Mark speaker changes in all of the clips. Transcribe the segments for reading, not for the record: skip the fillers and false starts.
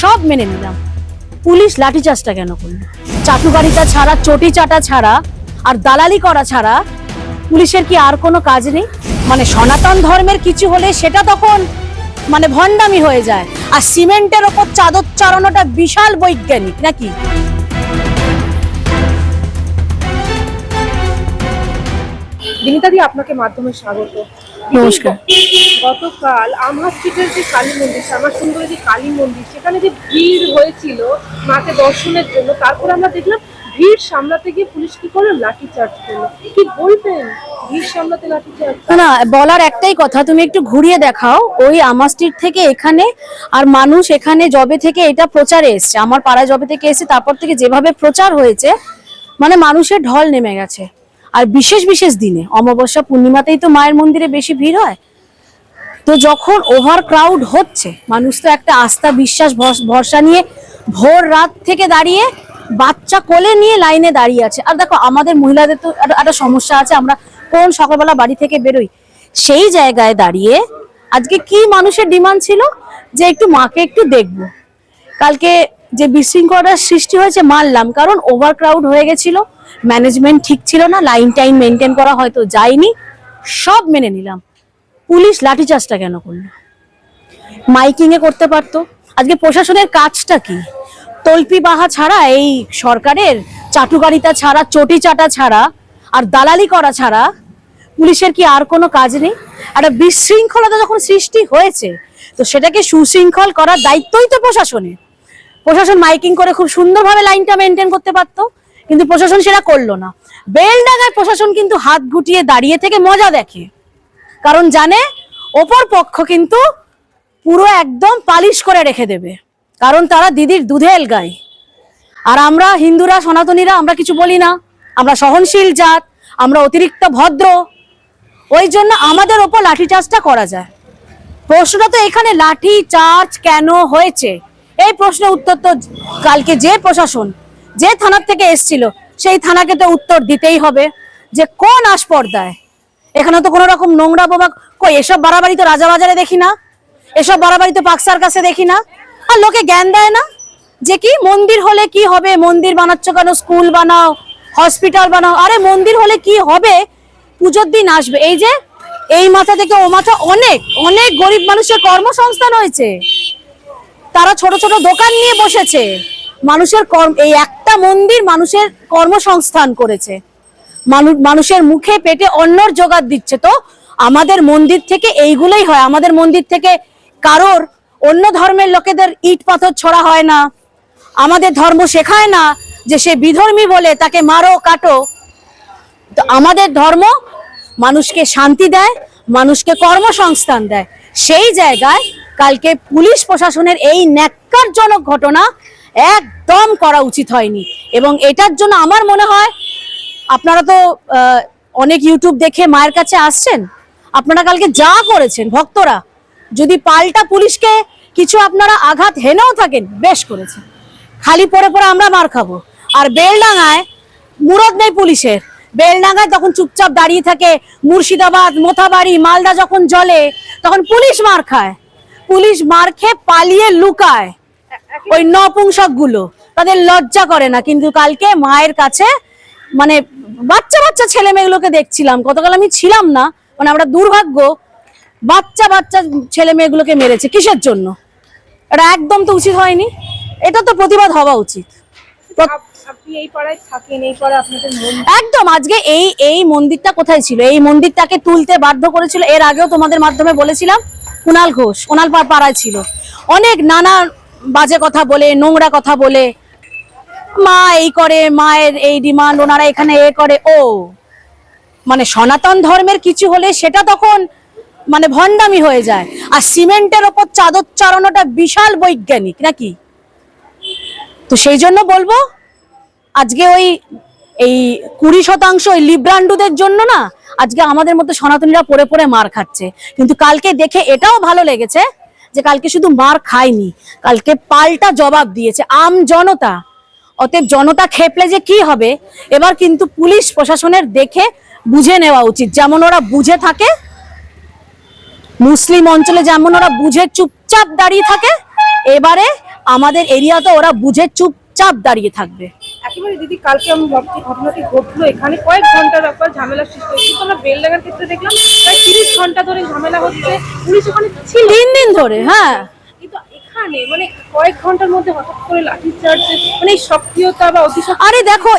Speaker 1: সব মেনে নিলাম, পুলিশ লাঠিচার্জটা কেন করলো? চাটুকারিতা ছাড়া, চটি চাটা ছাড়া আর দালালি করা ছাড়া পুলিশের কি আর কোনো কাজ নেই? মানে সনাতন ধর্মের কিছু হলে সেটা তখন মানে ভণ্ডামি হয়ে যায়, আর সিমেন্টের ওপর চাদর চালানোটা বিশাল বৈজ্ঞানিক নাকি?
Speaker 2: বিনীতাদি, আপনাকে মাধ্যমে স্বাগত।
Speaker 1: নমস্কার।
Speaker 2: গতকাল আমহা স্ট্রিটের যে কালী মন্দির, শ্যামাসুন্দরের যে কালী মন্দির, সেখানে যে ভিড় হয়েছিল মাকে দর্শনের জন্য, তারপরে আমরা দেখলাম ভিড় সামলাতে গিয়ে পুলিশ কি করলো? লাঠিচার্জ করলো। কি বলবেন ভিড় সামলাতে লাঠিচার্জ?
Speaker 1: না, বলার একটাই কথা, তুমি একটু ঘুরিয়ে দেখাও ওই আমহা স্ট্রিট থেকে এখানে, আর মানুষ এখানে জবে থেকে এটা প্রচারে এসছে, আমার পাড়ায় জবে থেকে এসছে, তারপর থেকে যেভাবে প্রচার হয়েছে মানে মানুষের ঢল নেমে গেছে। আর বিশেষ বিশেষ দিনে অমাবস্যা পূর্ণিমাতেই তো মায়ের মন্দিরে বেশি ভিড় হয়। তো যখন ওভার ক্রাউড হচ্ছে, মানুষ তো একটা আস্থা বিশ্বাস ভরসা নিয়ে ভোর রাত থেকে দাঁড়িয়ে বাচ্চা কোলে নিয়ে লাইনে দাঁড়িয়ে আছে। আর দেখো, আমাদের মহিলাদের তো একটা সমস্যা আছে, আমরা কোন সকালবেলা বাড়ি থেকে বেরোই, সেই জায়গায় দাঁড়িয়ে আজকে কি মানুষের ডিমান্ড ছিল যে একটু মাকে একটু দেখবো। কালকে যে বিশৃঙ্খলার সৃষ্টি হয়েছে মানলাম, কারণ ওভার ক্রাউড হয়ে গেছিল, ম্যানেজমেন্ট ঠিক ছিল না, লাইন টাইম মেনটেন করা হয়তো যায়নি, সব মেনে নিলাম। পুলিশ লাঠিচার্জটা কেন করলো? মাইকিং এ করতে পারতো। আজকে প্রশাসনের কাজটা কি? তল্পি বাহা ছাড়া, এই সরকারের চাটুকারিতা ছাড়া, চটি চাটা ছাড়া আর দালালি করা ছাড়া পুলিশের কি আর কোনো কাজ নেই? একটা বিশৃঙ্খলতা যখন সৃষ্টি হয়েছে, তো সেটাকে সুশৃঙ্খল করার দায়িত্বই তো প্রশাসনের। প্রশাসন মাইকিং করে খুব সুন্দরভাবে লাইনটা মেনটেন করতে পারতো, কিন্তু প্রশাসন সেটা করলো না। বেলডাঙ্গায় প্রশাসন কিন্তু হাত গুটিয়ে দাঁড়িয়ে থেকে মজা দেখে, কারণ জানে অপর পক্ষ কিন্তু পুরো একদম পালিশ করে রেখে দেবে, কারণ তারা দিদির দুধেল গায়। আর আমরা হিন্দুরা, সনাতনীরা, আমরা কিছু বলি না, আমরা সহনশীল জাত, আমরা অতিরিক্ত ভদ্র, ওই জন্য আমাদের ওপর লাঠিচার্জটা করা যায়। প্রশ্নটা তো এখানে লাঠি চার্জ কেন হয়েছে, এই প্রশ্নের উত্তর তো কালকে যে প্রশাসন যে থানার থেকে এসছিল সেই থানাকে তো উত্তর দিতেই হবে, যে কোন আসপর্দায় এখানে তো কোনো রকম নোংরা বোমা কই, এসব বাড়াবাড়ি তো রাজাবাজারে দেখি না, এসব বাড়াবাড়ি তো পাকসার কাছে দেখি না। আর লোকে জ্ঞান দেয় না যে কি মন্দির হলে কি হবে, মন্দির বানাচ্ছ কেন, স্কুল বানাও, হসপিটাল বানাও। আরে মন্দির হলে কি হবে, পুজোর দিন আসবে, এই যে এই মাথা থেকে ও মাথা অনেক অনেক গরিব মানুষের কর্মসংস্থান হয়েছে, তারা ছোট ছোট দোকান নিয়ে বসেছে, মানুষের এই একটা মন্দির মানুষের কর্মসংস্থান করেছে, মানুষের মুখে পেটে অন্নর জোগাড় দিচ্ছে। তো আমাদের মন্দির থেকে এইগুলোই হয়, আমাদের মন্দির থেকে কারোর অন্য ধর্মের লোকেদের ইট পাথর ছোড়া হয় না, আমাদের ধর্ম শেখায় না যে সে বিধর্মী বলে তাকে মারো কাটো। তো আমাদের ধর্ম মানুষকে শান্তি দেয়, মানুষকে কর্মসংস্থান দেয়। সেই জায়গায় কালকে পুলিশ প্রশাসনের এই ন্যাক্কারজনক ঘটনা একদম করা উচিত হয়নি, এবং এটার জন্য আমার মনে হয় আপনারা তো অনেক ইউটিউব দেখে মায়ের কাছে আসছেন, আপনারা কালকে যা করেছেন ভক্তরা, যদি পাল্টা পুলিশকে কিছু আপনারা আঘাত হেনেও থাকেন, বেশ করেছেন। খালি পরে পরে আমরা মার খাবো। আর বেলডাঙ্গায় মুরদ নেই পুলিশের, বেলডাঙ্গায় তখন চুপচাপ দাঁড়িয়ে থাকে, মুর্শিদাবাদ, মোথাবাড়ি, মালদা যখন জ্বলে তখন পুলিশ মার খায়, পুলিশ মার খেয়ে পালিয়ে লুকায়, ওই নপুংসক গুলো, তাদের লজ্জা করে না। কিন্তু কালকে মায়ের কাছে মানে বাচ্চা বাচ্চা ছেলে মেয়েগুলোকে দেখছিলাম, গতকাল আমি ছিলাম না, মানে আমরা দুর্ভাগ্য, বাচ্চা বাচ্চা ছেলে মেয়েগুলোকে মেরেছে কিসের জন্য? এটা একদম তো উচিত হয়নি, এটা তো প্রতিবাদ হওয়া উচিত।
Speaker 2: আপনি এই পাড়ায় থাকেন, এই পাড়ায় আপনাদের
Speaker 1: একদম। আজকে এই মন্দিরটা কোথায় ছিল? এই মন্দিরটাকে তুলতে বাধ্য করেছিল, এর আগেও তোমাদের মাধ্যমে বলেছিলাম, কুণাল ঘোষ, ওনার পাড়ায় ছিল, অনেক নানা বাজে কথা বলে, নোংরা কথা বলে, মা এই করে, মায়ের এই ডিমান্ড, ওনারা এখানে এ করে। ও মানে সনাতন ধর্মের কিছু হলে সেটা তখন মানে ভণ্ডামি হয়ে যায়, আর সিমেন্টের ওপর চাদর চালানোটা বিশাল বৈজ্ঞানিক নাকি? তো সেই জন্য বলবো, আজকে এই 20% ওই লিব্রান্ডুদের জন্য না আজকে আমাদের মতো সনাতনীরা পড়ে পড়ে মার খাচ্ছে। কিন্তু কালকে দেখে এটাও ভালো লেগেছে যে কালকে শুধু মার খায়নি, কালকে পাল্টা জবাব দিয়েছে আম জনতা। অতএব জনতা খেপলে যে কি হবে, এবার কিন্তু পুলিশ প্রশাসনের দেখে বুঝে নেওয়া উচিত, যেমন ওরা বুঝে থাকে মুসলিম অঞ্চলে, যেমন ওরা বুঝে চুপচাপ দাঁড়িয়ে থাকে, এবারে আমাদের এরিয়াতে ওরা বুঝে চুপচাপ দাঁড়িয়ে থাকবে।
Speaker 2: একেবারে দিদি, কালকে আমি ভাবছি ঘটনাটি ঘটলো এখানে কয়েক ঘন্টার ব্যাপার, ঝামেলা সৃষ্টি হয়েছে, কিন্তু আমরা বেলডাঙ্গার ক্ষেত্রে দেখলাম প্রায় 30 ঘন্টা ধরে ঝামেলা হচ্ছে, পুলিশ ওখানে ছিল
Speaker 1: 3 দিন ধরে। হ্যাঁ,
Speaker 2: কিন্তু এখানে মানে কয়েক ঘন্টার মধ্যে হঠাৎ করে লাঠিচার্জ, মানে এই সক্রিয়তা বা অতিশয়।
Speaker 1: আরে দেখো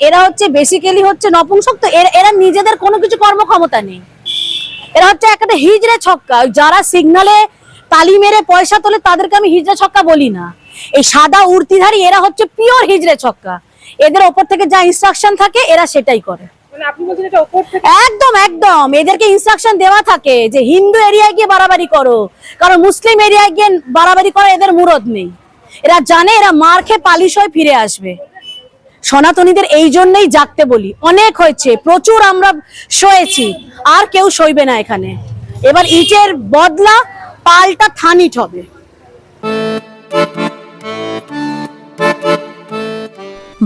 Speaker 1: এরা হচ্ছে বেসিক্যালি হচ্ছে নপুংসক, তো এরা নিজেদের কোনো কিছু কর্মক্ষমতা নেই। এরা হচ্ছে একটা হিজড়ে ছক্কা। যারা সিগনালে তালি মেরে পয়সা তোলে তাদেরকে আমি হিজড়ে ছক্কা বলি না। এই সাদা উর্তিধারী এরা হচ্ছে পিওর হিজড়ে ছক্কা। এদের ওপর থেকে যা ইনস্ট্রাকশন থাকে এরা সেটাই করে।
Speaker 2: মানে আপনি বলছেন এটা উপর থেকে?
Speaker 1: একদম একদম, এদেরকে ইনস্ট্রাকশন দেওয়া থাকে যে হিন্দু এরিয়ায় গিয়ে বাড়াবাড়ি করো, কারণ মুসলিম এরিয়ায় গিয়ে বাড়াবাড়ি করা এদের মুরদ নেই। এরা জানে এরা মার খেয়ে পালিশ হয়ে ফিরে আসবে। সনাতনীদের এই জন্যই জাগতে বলি, অনেক হয়েছে, প্রচুর আমরা সয়েছি, আর কেউ সইবে না এখানে। এবার ইটের বদলা পাল্টা থানিট হবে।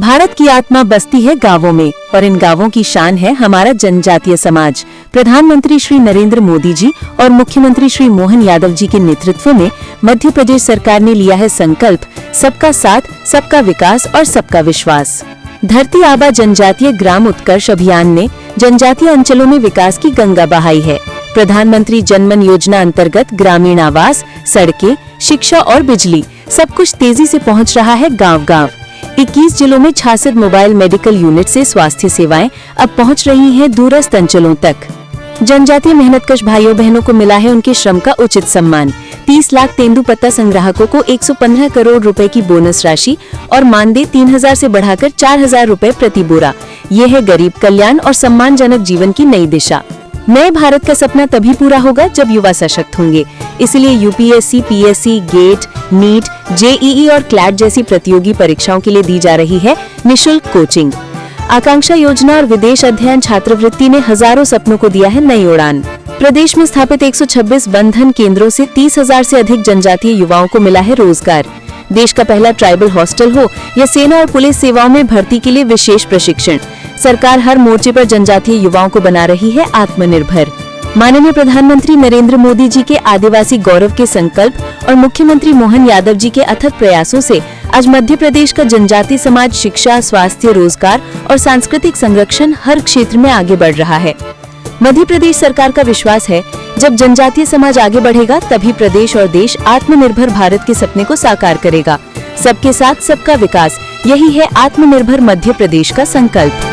Speaker 3: भारत की आत्मा बसती है गांवों में और इन गांवों की शान है हमारा जनजातीय समाज। प्रधानमंत्री श्री नरेंद्र मोदी जी और मुख्यमंत्री श्री मोहन यादव जी के नेतृत्व में मध्य प्रदेश सरकार ने लिया है संकल्प सबका साथ, सबका विकास और सबका विश्वास। धरती आबा जनजातीय ग्राम उत्कर्ष अभियान ने जनजातीय अंचलों में विकास की गंगा बहाई है। प्रधानमंत्री जनमन योजना अंतर्गत ग्रामीण आवास, सड़कें, शिक्षा और बिजली सब कुछ तेजी से पहुंच रहा है गांव-गांव। 21 जिलों में 66 मोबाइल मेडिकल यूनिट से स्वास्थ्य सेवाएं अब पहुंच रही हैं दूरस्थ अंचलों तक। जनजातीय मेहनतकश भाइयों बहनों को मिला है उनके श्रम का उचित सम्मान। 30 लाख तेंदुपत्ता संग्राहकों को 115 करोड़ रुपए की बोनस राशि और मानदेय 3000 से बढ़ाकर 4000 रुपए प्रति बोरा। ये है गरीब कल्याण और सम्मानजनक जीवन की नई दिशा। नए भारत का सपना तभी पूरा होगा जब युवा सशक्त होंगे। इसलिए UPSC, PSC, GATE, NEET, JEE और क्लैट जैसी प्रतियोगी परीक्षाओं के लिए दी जा रही है निशुल्क कोचिंग। आकांक्षा योजना और विदेश अध्ययन छात्रवृत्ति ने हजारों सपनों को दिया है नई उड़ान। प्रदेश में स्थापित 126 बंधन केंद्रों से 30,000 से अधिक जनजातीय युवाओं को मिला है रोजगार। देश का पहला ट्राइबल हॉस्टल हो या सेना और पुलिस सेवाओं में भर्ती के लिए विशेष प्रशिक्षण, सरकार हर मोर्चे पर जनजातीय युवाओं को बना रही है आत्मनिर्भर। माननीय प्रधानमंत्री नरेंद्र मोदी जी के आदिवासी गौरव के संकल्प और मुख्यमंत्री मोहन यादव जी के अथक प्रयासों से आज मध्य प्रदेश का जनजातीय समाज शिक्षा, स्वास्थ्य, रोजगार और सांस्कृतिक संरक्षण हर क्षेत्र में आगे बढ़ रहा है। मध्य प्रदेश सरकार का विश्वास है जब जनजातीय समाज आगे बढ़ेगा तभी प्रदेश और देश आत्मनिर्भर भारत के सपने को साकार करेगा। सबके साथ, सबका विकास, यही है आत्मनिर्भर मध्य प्रदेश का संकल्प।